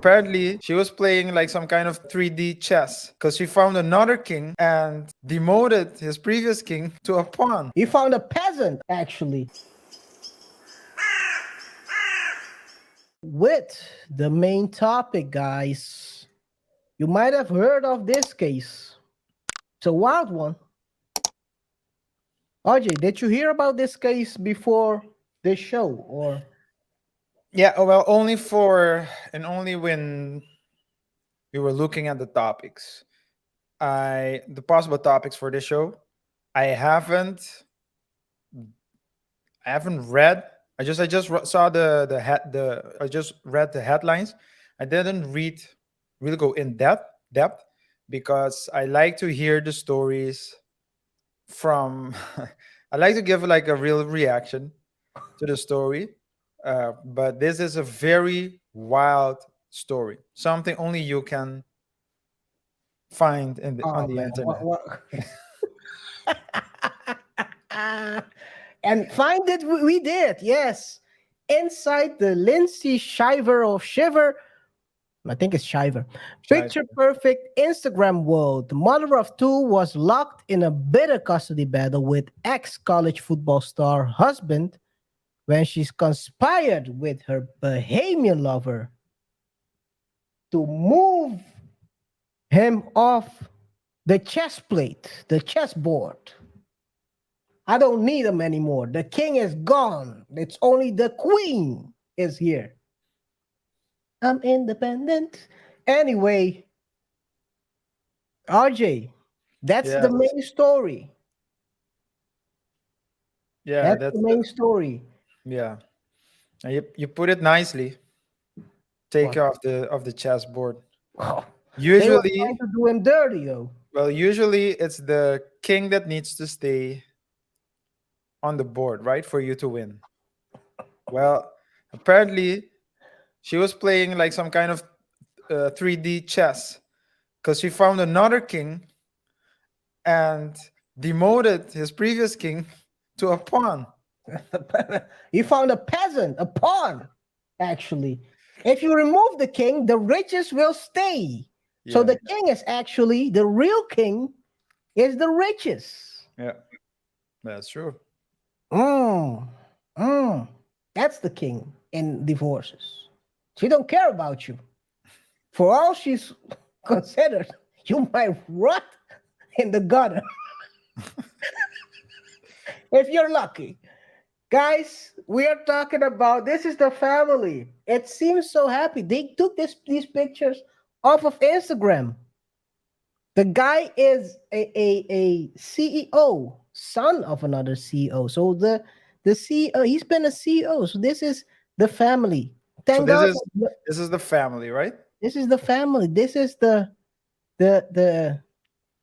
apparently she was playing like some kind of 3D chess because she found another king and demoted his previous king to a pawn. You found a peasant, actually. With the main topic, guys. You might have heard of this case. It's a wild one. RJ, did you hear about this case before this show? Or Yeah, well, only when we were looking at the topics. The possible topics for this show. I haven't I haven't read. Saw the I just read the headlines. I didn't really go in depth because I like to hear the stories from. I like to give like a real reaction to the story, but this is a very wild story. Something only you can find on oh the man, internet. what? And find it we did, yes. Inside the Lindsay Shiver, I think it's Shiver. Shy. Picture perfect Instagram world. The mother of two was locked in a bitter custody battle with ex college football star husband when she's conspired with her Bahamian lover to move him off the chess plate, the chessboard. I don't need him anymore. The king is gone. It's only the queen is here. I'm independent. Anyway, RJ, that's the Yes. main story. Yeah, That's that's the main story. yeah. And you put it nicely. Take What? off the chessboard. Oh, they were trying Usually, to do him dirty, though. usually it's the king that needs to stay on the board, right, for you to win. Well, apparently she was playing like some kind of 3D chess because she found another king and demoted his previous king to a pawn. You found a peasant, a pawn, actually. If you remove the king, the riches will stay. So Yeah, the king is actually the real king is the riches. yeah, that's true. Mm, mm. That's the king in divorces. She don't care about you. For all she's considered, you might rot in the gutter if you're lucky. Guys, we are talking about this is the family. It seems so happy. They took these pictures off of Instagram. The guy is a CEO, son of another CEO. So the CEO, he's been a CEO. So this is the family. So Thank God. this is the family, right? This is the family. This is the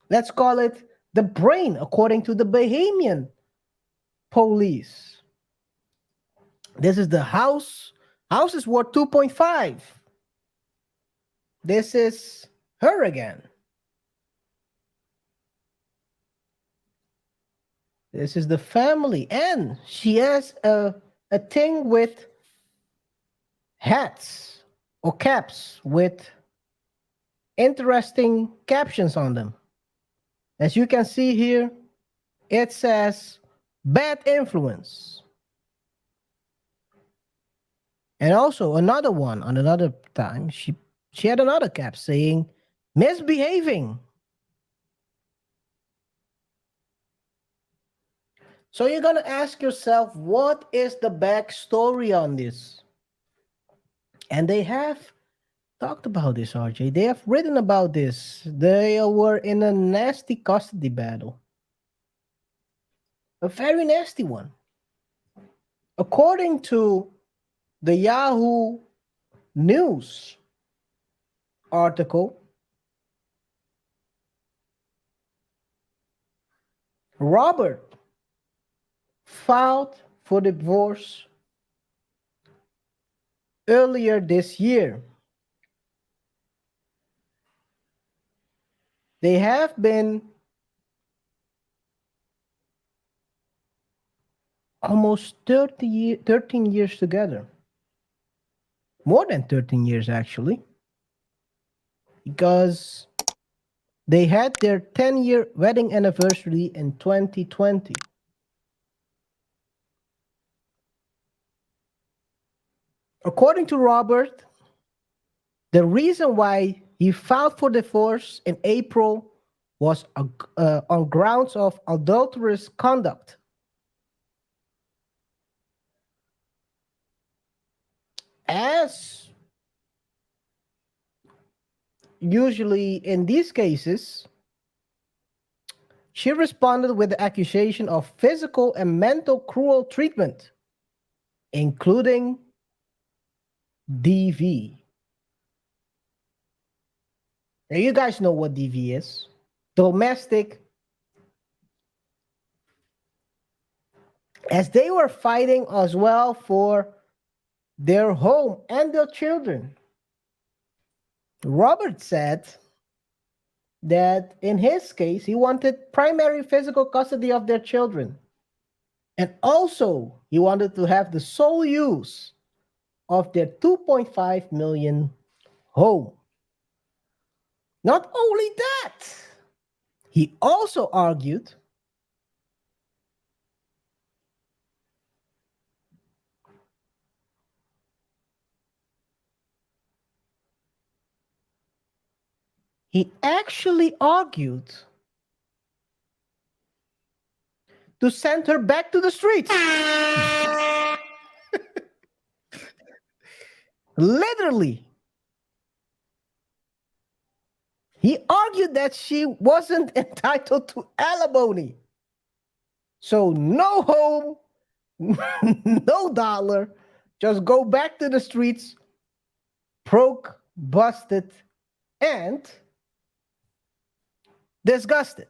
let's call it the brain, according to the Bahamian police. This is the house. House is worth 2.5. This is her again. This is the family. And she has a thing with hats or caps with interesting captions on them. As you can see here, it says bad influence. And also another one on another time, she had another cap saying misbehaving. So you're gonna ask yourself, what is the backstory on this? And they have talked about this, RJ. They have written about this. They were in a nasty custody battle, a very nasty one. According to the Yahoo News article, Robert filed for divorce earlier this year. They have been almost 13 years together. More than 13 years, actually. because they had their 10-year wedding anniversary in 2020. According to Robert, the reason why he filed for divorce in April was on grounds of adulterous conduct. As usually in these cases, she responded with the accusation of physical and mental cruel treatment, including DV. Now, you guys know what DV is: domestic. As they were fighting as well for their home and their children. Robert said that in his case, he wanted primary physical custody of their children. And also, he wanted to have the sole use of their 2.5 million home. Not only that, he also argued he actually argued to send her back to the streets. Literally. He argued that she wasn't entitled to alimony. So no home, no dollar, just go back to the streets, broke, busted, and disgusted.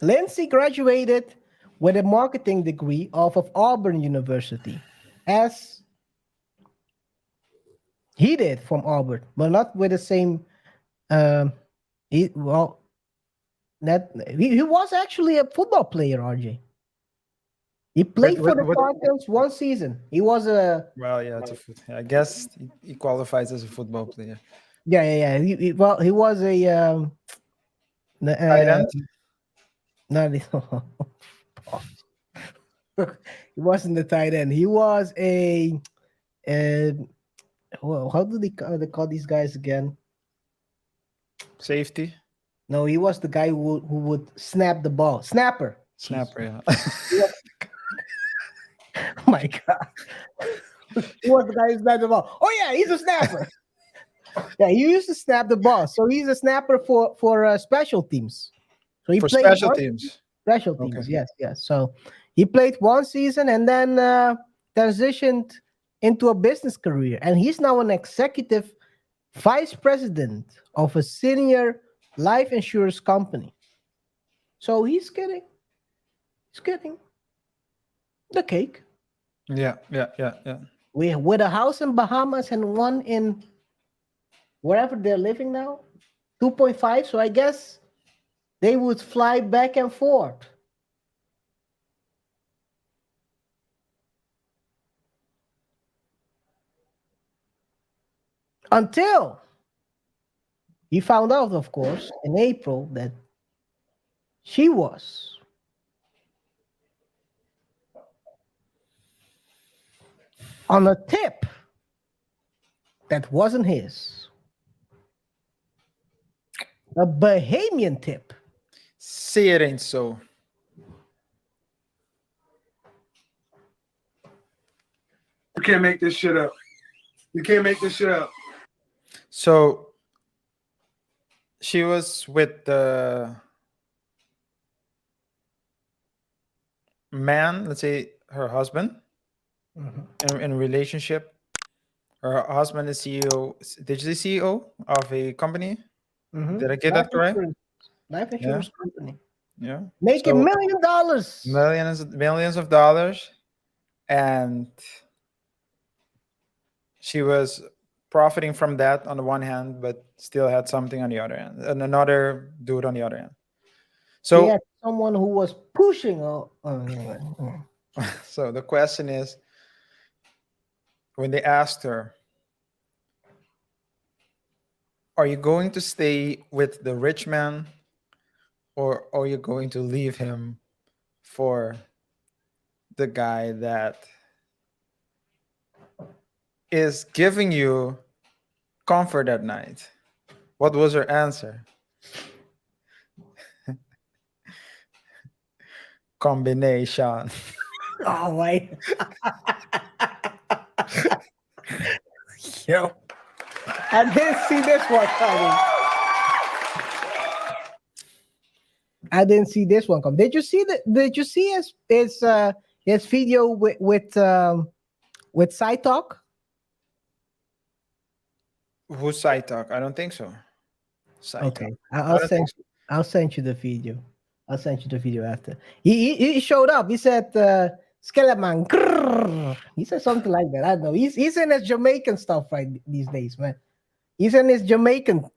Lindsay graduated with a marketing degree off of Auburn University, as he did from Auburn, but not with the same. He well, that he was actually a football player. RJ. He played for the What? Falcons one season. He was a Well, yeah, I guess he qualifies as a football player. yeah. Well, he was a Tight uh, end. not he wasn't a tight end. He was a uh, well, how do they call these guys again? Safety. No, he was the guy who would snap the ball. Snapper. Jeez. Snapper. Yeah. Oh my god. He was the guy who snapped the ball. Oh yeah, he's a snapper. Yeah, he used to snap the ball. So he's a snapper for special teams. So he For played special one teams. special Okay. teams. Yes. So he played one season and then transitioned into a business career. And he's now an executive vice president of a senior life insurance company. So he's getting the cake. Yeah. With a house in Bahamas and one in wherever they're living now, 2.5. So I guess they would fly back and forth. Until he found out, of course, in April that she was on a tip that wasn't his. A Bahamian tip. See, it ain't so. You can't make this shit up. You can't make this shit up. So she was with the man, let's say her husband, in a relationship. Her husband is CEO, digital CEO of a company. Did I get that correct? Life insurance company. Yeah. Making So, $1 million. millions of dollars, and she was profiting from that on the one hand, but still had something on the other hand, and another dude on the other hand. She So, had someone who was pushing. Anyway. so the question is, when they asked her, Are you going to stay with the rich man, or are you going to leave him for the guy that is giving you comfort at night? What was her answer? Combination. Oh my. Yo. I didn't see this one coming. I didn't see this one come. Did you see the? Did you see his video with Side Talk? Who's side talk? I don't think so. Side Okay, talk. I'll send you. I'll send you the video. I'll send you the video after. He showed up. He said, "Skeleman." Grrr. He said something like that. I don't know. He's in his Jamaican stuff right these days, man. He's in his Jamaican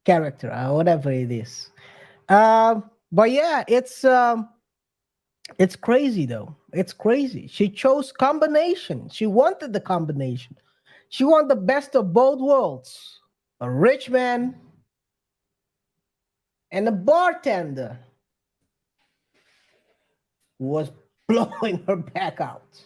character, whatever it is. But yeah, it's crazy though. It's crazy. She chose combination. She wanted the combination. She wanted the best of both worlds. A rich man and a bartender who was blowing her back out.